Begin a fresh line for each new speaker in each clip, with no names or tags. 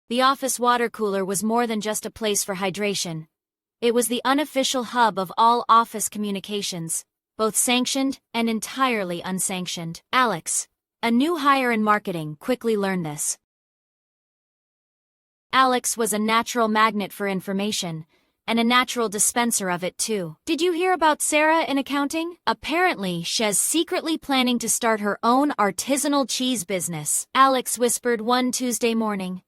The office water cooler was more than just a place for hydration. It was the unofficial hub of all office communications, both sanctioned and entirely unsanctioned. Alex, a new hire in marketing, quickly learned this. Alex was a natural magnet for information, and a natural dispenser of it too. Did you hear about Sarah in accounting? Apparently, she's secretly planning to start her own artisanal cheese business, Alex whispered one Tuesday morning.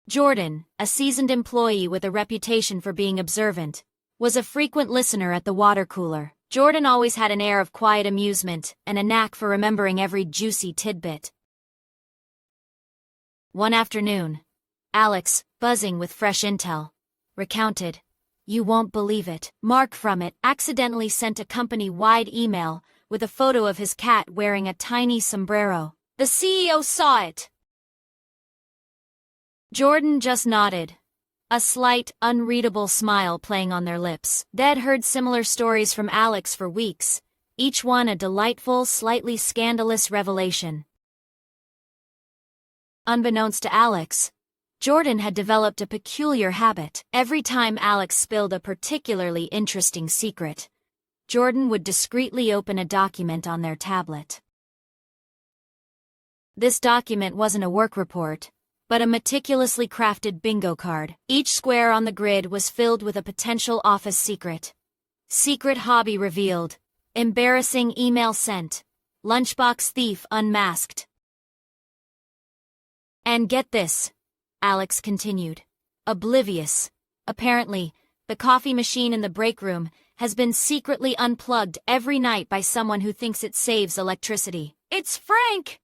Jordan, a seasoned employee with a reputation for being observant, was a frequent listener at the water cooler. Jordan always had an air of quiet amusement and a knack for remembering every juicy tidbit. One afternoon, Alex, buzzing with fresh intel, recounted, "You won't believe it. Mark from it accidentally sent a company-wide email with a photo of his cat wearing a tiny sombrero. The CEO saw it." Jordan just nodded, a slight, unreadable smile playing on their lips. They'd heard similar stories from Alex for weeks, each one a delightful, slightly scandalous revelation. Unbeknownst to Alex, Jordan had developed a peculiar habit. Every time Alex spilled a particularly interesting secret, Jordan would discreetly open a document on their tablet. This document wasn't a work report, but a meticulously crafted bingo card. Each square on the grid was filled with a potential office secret. Secret hobby revealed, embarrassing email sent, lunchbox thief unmasked. And get this, Alex continued, oblivious. Apparently, the coffee machine in the break room has been secretly unplugged every night by someone who thinks it saves electricity. It's Frank!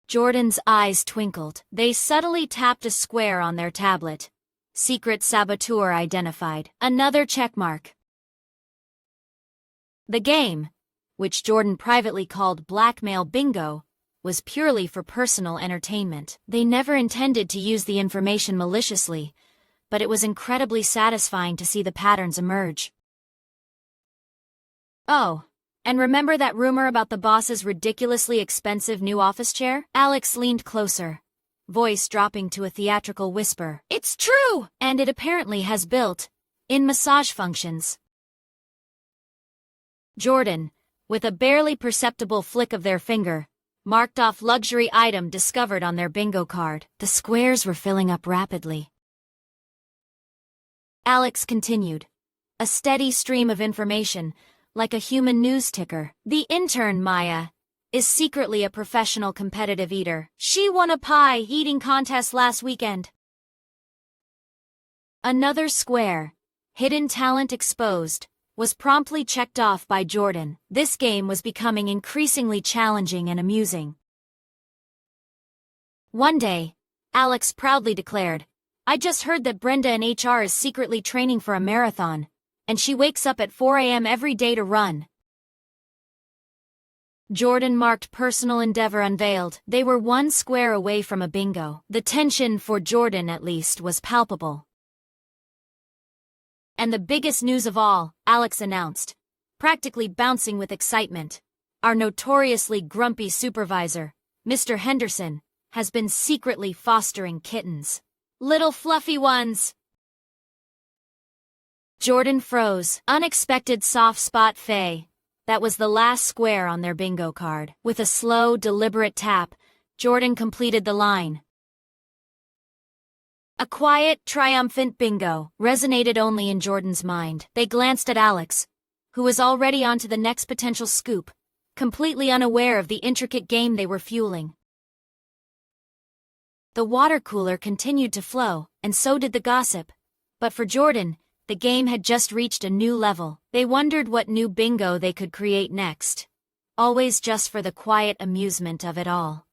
Jordan's eyes twinkled. They subtly tapped a square on their tablet. Secret saboteur identified. Another checkmark. The game, which Jordan privately called Blackmail Bingo, was purely for personal entertainment. They never intended to use the information maliciously, but it was incredibly satisfying to see the patterns emerge. Oh, and remember that rumor about the boss's ridiculously expensive new office chair? Alex leaned closer, voice dropping to a theatrical whisper. It's true! And it apparently has built-in massage functions. Jordan, with a barely perceptible flick of their finger, marked off luxury item discovered on their bingo card. The squares were filling up rapidly. Alex continued, a steady stream of information, like a human news ticker. The intern, Maya, is secretly a professional competitive eater. She won a pie eating contest last weekend. Another square, hidden talent exposed, was promptly checked off by Jordan. This game was becoming increasingly challenging and amusing. One day, Alex proudly declared, I just heard that Brenda in HR is secretly training for a marathon, and she wakes up at 4 a.m. every day to run. Jordan marked personal endeavor unveiled. They were one square away from a bingo. The tension, for Jordan at least, was palpable. And the biggest news of all, Alex announced, practically bouncing with excitement. Our notoriously grumpy supervisor, Mr. Henderson, has been secretly fostering kittens. Little fluffy ones. Jordan froze. Unexpected soft spot Faye. That was the last square on their bingo card. With a slow, deliberate tap, Jordan completed the line. A quiet, triumphant bingo resonated only in Jordan's mind. They glanced at Alex, who was already on to the next potential scoop, completely unaware of the intricate game they were fueling. The water cooler continued to flow, and so did the gossip. But for Jordan, the game had just reached a new level. They wondered what new bingo they could create next. Always just for the quiet amusement of it all.